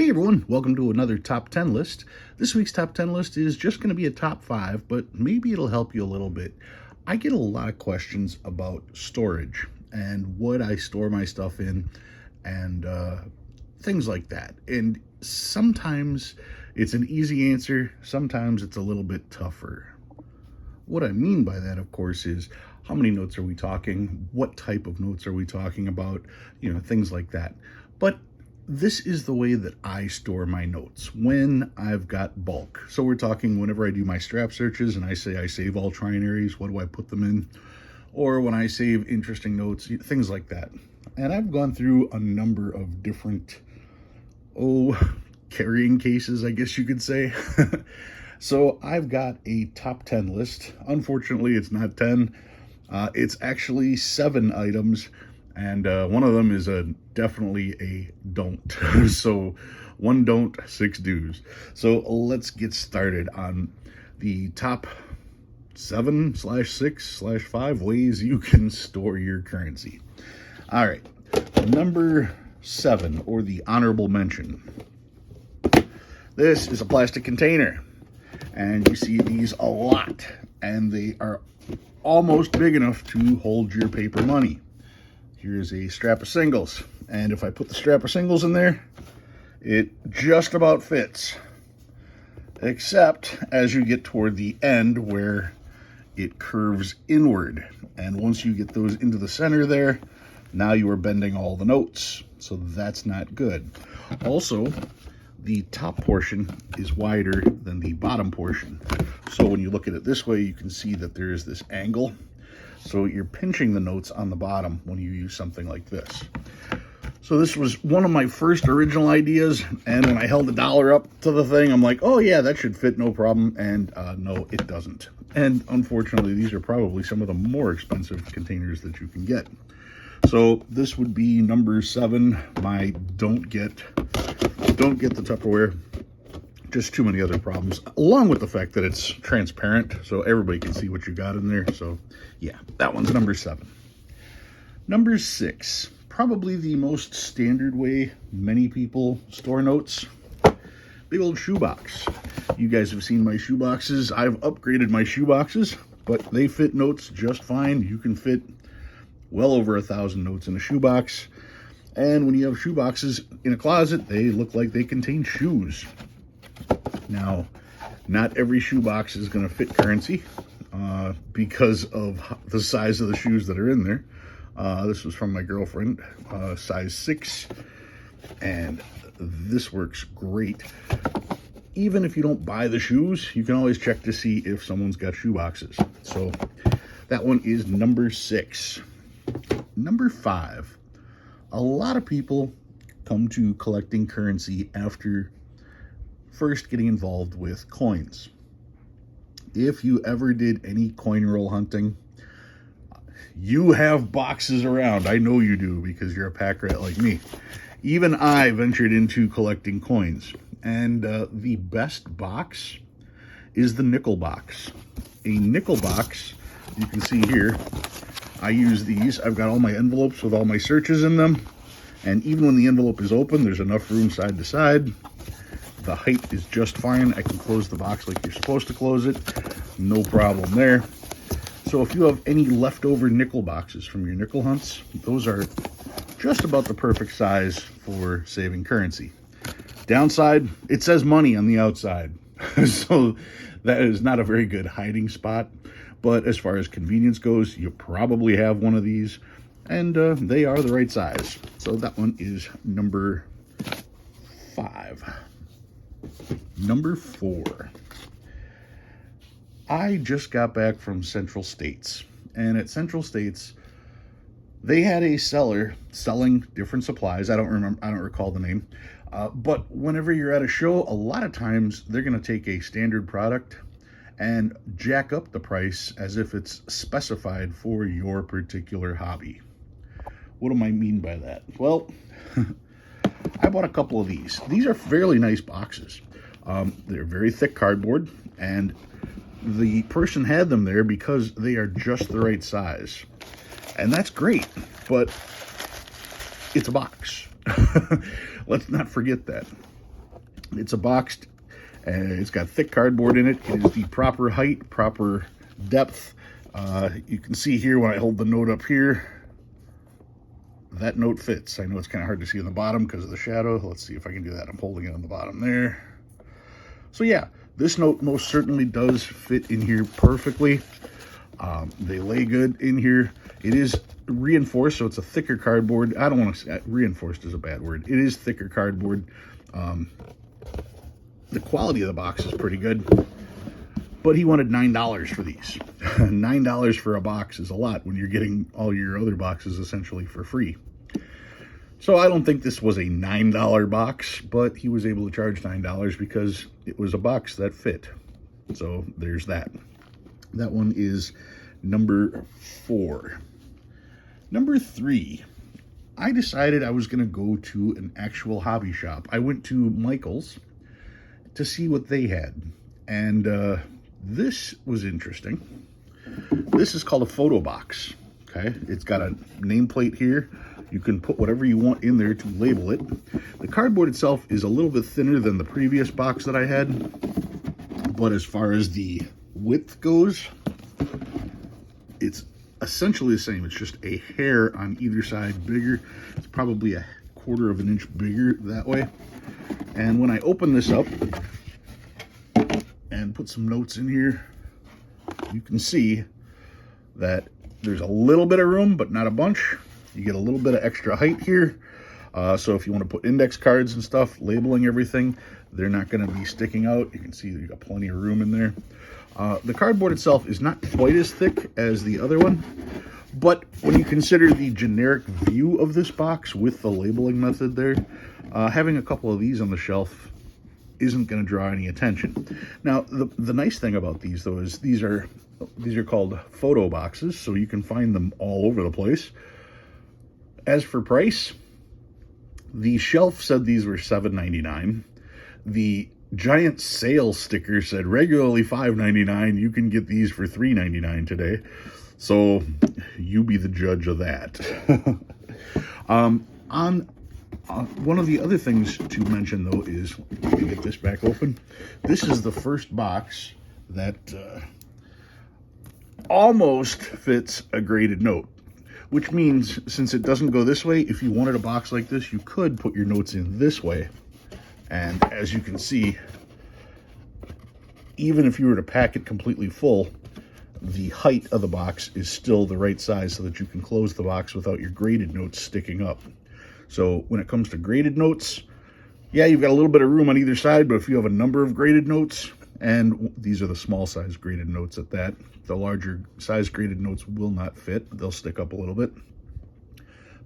Hey everyone, welcome to another top 10 list. This week's top 10 list is just going to be a top 5, but maybe it'll help you a little bit. I get a lot of questions about storage and what I store my stuff in and things like that. And sometimes it's an easy answer, sometimes it's a little bit tougher. What I mean by that, of course, is how many notes are we talking? What type of notes are we talking about? Things like that. But this is the way that I store my notes when I've got bulk. So we're talking whenever I do my strap searches and I say I save all trinaries, what do I put them in? Or when I save interesting notes, things like that. And I've gone through a number of different, carrying cases, I guess you could say. So I've got a top 10 list. Unfortunately, it's not 10. It's actually 7 items. And one of them is definitely a don't. So 1 don't, 6 do's. So let's get started on the top 7/6/5 ways you can store your currency. All right, number 7, or the honorable mention. This is a plastic container. And you see these a lot. And they are almost big enough to hold your paper money. Here's a strap of singles, and if I put the strap of singles in there, it just about fits, except as you get toward the end where it curves inward, and once you get those into the center there, now you are bending all the notes, so that's not good. Also, the top portion is wider than the bottom portion, so when you look at it this way, you can see that there is this angle. So you're pinching the notes on the bottom when you use something like this. So this was one of my first original ideas, and when I held the dollar up to the thing, I'm like, oh yeah, that should fit, no problem, and no, it doesn't. And unfortunately, these are probably some of the more expensive containers that you can get. So this would be number 7, my don't get the Tupperware. Just too many other problems, along with the fact that it's transparent, so everybody can see what you got in there. So yeah, that one's number 7. Number 6, probably the most standard way many people store notes. Big old shoebox. You guys have seen my shoeboxes. I've upgraded my shoeboxes, but they fit notes just fine. You can fit well over 1,000 notes in a shoebox. And when you have shoeboxes in a closet, they look like they contain shoes. Now, not every shoebox is going to fit currency because of the size of the shoes that are in there. This was from my girlfriend, size 6, and this works great. Even if you don't buy the shoes, you can always check to see if someone's got shoeboxes. So that one is number 6. Number 5, a lot of people come to collecting currency after first getting involved with coins. If you ever did any coin roll hunting, you have boxes around. I know you do because you're a pack rat like me. Even I ventured into collecting coins, and the best box is the nickel box. A nickel box, you can see here, I use these. I've got all my envelopes with all my searches in them, and even when the envelope is open, there's enough room side to side. The height is just fine. I can close the box like you're supposed to close it. No problem there. So if you have any leftover nickel boxes from your nickel hunts, those are just about the perfect size for saving currency. Downside, it says money on the outside. So that is not a very good hiding spot. But as far as convenience goes, you probably have one of these, and they are the right size. So that one is number 5. Number 4. I just got back from Central States, and at Central States, they had a seller selling different supplies. I don't recall the name, but whenever you're at a show, a lot of times they're going to take a standard product and jack up the price as if it's specified for your particular hobby. What do I mean by that? Well, I bought a couple of these. These are fairly nice boxes. They're very thick cardboard, and the person had them there because they are just the right size. And that's great, but it's a box. Let's not forget that. It's a boxed, and it's got thick cardboard in it. It is the proper height, proper depth. You can see here when I hold the note up here, that note fits. I know it's kind of hard to see on the bottom because of the shadow. Let's see if I can do that. I'm holding it on the bottom there. So yeah, this note most certainly does fit in here perfectly. They lay good in here. It is reinforced, so it's a thicker cardboard. I don't want to say reinforced is a bad word. It is thicker cardboard. The quality of the box is pretty good, but he wanted $9 for these. $9 for a box is a lot when you're getting all your other boxes essentially for free. So I don't think this was a $9 box, but he was able to charge $9 because it was a box that fit. So there's that. That one is number 4. Number 3, I decided I was going to go to an actual hobby shop. I went to Michael's to see what they had. And this was interesting. This is called a photo box. Okay, it's got a nameplate here. You can put whatever you want in there to label it. The cardboard itself is a little bit thinner than the previous box that I had, but as far as the width goes, it's essentially the same. It's just a hair on either side bigger. It's probably a 1/4 of an inch bigger that way. And when I open this up and put some notes in here, you can see that there's a little bit of room, but not a bunch. You get a little bit of extra height here. So if you want to put index cards and stuff, labeling everything, they're not going to be sticking out. You can see you got plenty of room in there. The cardboard itself is not quite as thick as the other one, but when you consider the generic view of this box with the labeling method there, having a couple of these on the shelf isn't going to draw any attention. Now, the nice thing about these, though, is these are called photo boxes, so you can find them all over the place. As for price, the shelf said these were $7.99. The giant sale sticker said regularly $5.99. You can get these for $3.99 today. So you be the judge of that. One of the other things to mention, though, is, let me get this back open. This is the first box that almost fits a graded note, which means since it doesn't go this way, if you wanted a box like this, you could put your notes in this way. And as you can see, even if you were to pack it completely full, the height of the box is still the right size so that you can close the box without your graded notes sticking up. So when it comes to graded notes, yeah, you've got a little bit of room on either side, but if you have a number of graded notes, and these are the small size graded notes at that, the larger size graded notes will not fit. They'll stick up a little bit.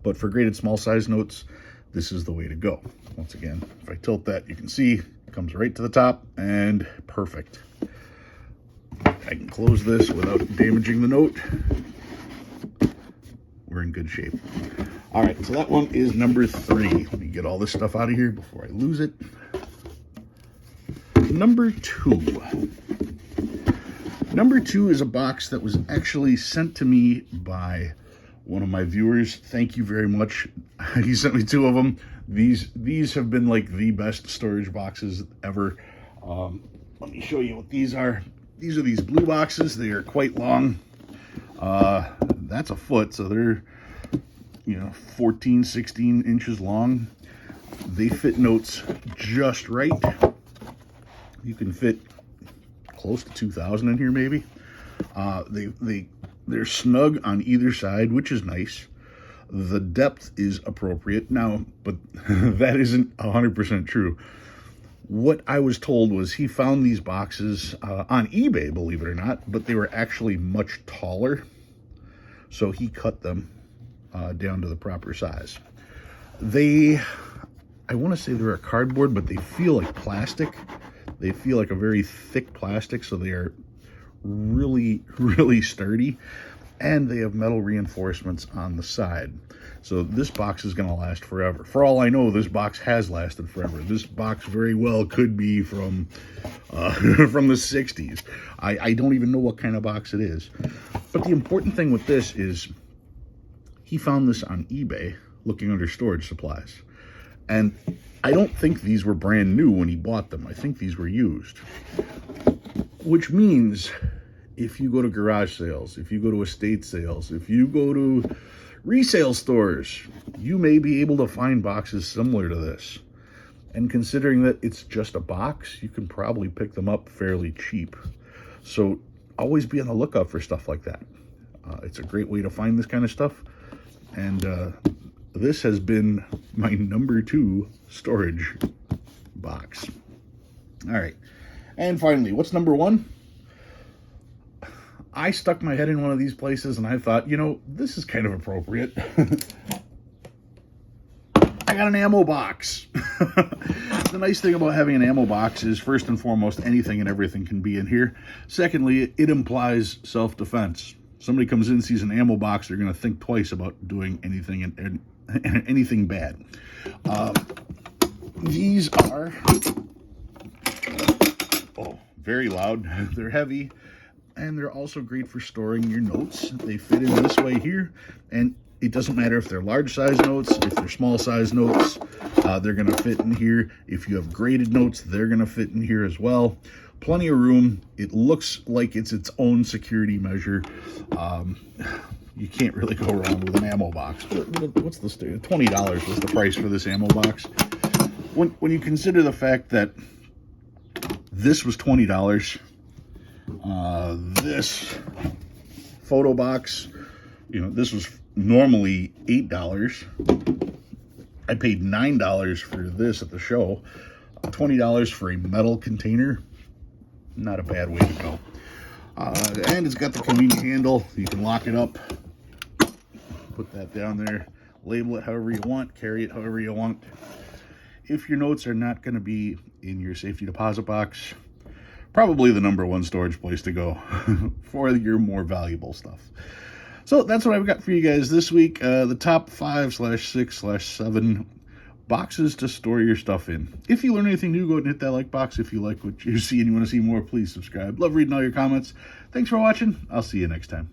But for graded small size notes, this is the way to go. Once again, if I tilt that, you can see it comes right to the top and perfect. I can close this without damaging the note. We're in good shape. All right, so that one is number 3. Let me get all this stuff out of here before I lose it. Number 2. Number 2 is a box that was actually sent to me by one of my viewers. Thank you very much. He sent me 2 of them. These have been like the best storage boxes ever. Let me show you what these are. These are these blue boxes. They are quite long. That's a foot, so they're 14, 16 inches long. They fit notes just right. You can fit close to 2,000 in here, maybe. They're snug on either side, which is nice. The depth is appropriate now, but that isn't 100% true. What I was told was he found these boxes on eBay, believe it or not, but they were actually much taller. So he cut them down to the proper size. I want to say they're a cardboard, but they feel like plastic. They feel like a very thick plastic, so they are really, really sturdy. And they have metal reinforcements on the side. So this box is going to last forever. For all I know, this box has lasted forever. This box very well could be from from the 60s. I don't even know what kind of box it is. But the important thing with this is he found this on eBay looking under storage supplies. And I don't think these were brand new when he bought them. I think these were used. Which means if you go to garage sales, if you go to estate sales, if you go to resale stores, you may be able to find boxes similar to this. And considering that it's just a box, you can probably pick them up fairly cheap. So always be on the lookout for stuff like that. It's a great way to find this kind of stuff. And this has been my number 2 storage box. All right. And finally, what's number 1? I stuck my head in one of these places and I thought, you know, this is kind of appropriate. I got an ammo box. The nice thing about having an ammo box is, first and foremost, anything and everything can be in here. Secondly, it implies self-defense. Somebody comes in, sees an ammo box, they're going to think twice about doing anything anything bad. These are very loud. They're heavy, and they're also great for storing your notes. They fit in this way here, and it doesn't matter if they're large size notes, if they're small size notes, they're going to fit in here. If you have graded notes, they're going to fit in here as well. Plenty of room. It looks like it's its own security measure. You can't really go wrong with an ammo box. What's the $20 was the price for this ammo box. When you consider the fact that this was $20, this photo box, you know, this was normally $8. I paid $9 for this at the show. $20 for a metal container. Not a bad way to go. And it's got the convenient handle. You can lock it up. Put that down there. Label it however you want. Carry it however you want. If your notes are not going to be in your safety deposit box, probably the number 1 storage place to go for your more valuable stuff. So that's what I've got for you guys this week. The top 5/6/7 boxes to store your stuff in. If you learn anything new, go ahead and hit that like box. If you like what you see and you want to see more, please subscribe. Love reading all your comments. Thanks for watching. I'll see you next time.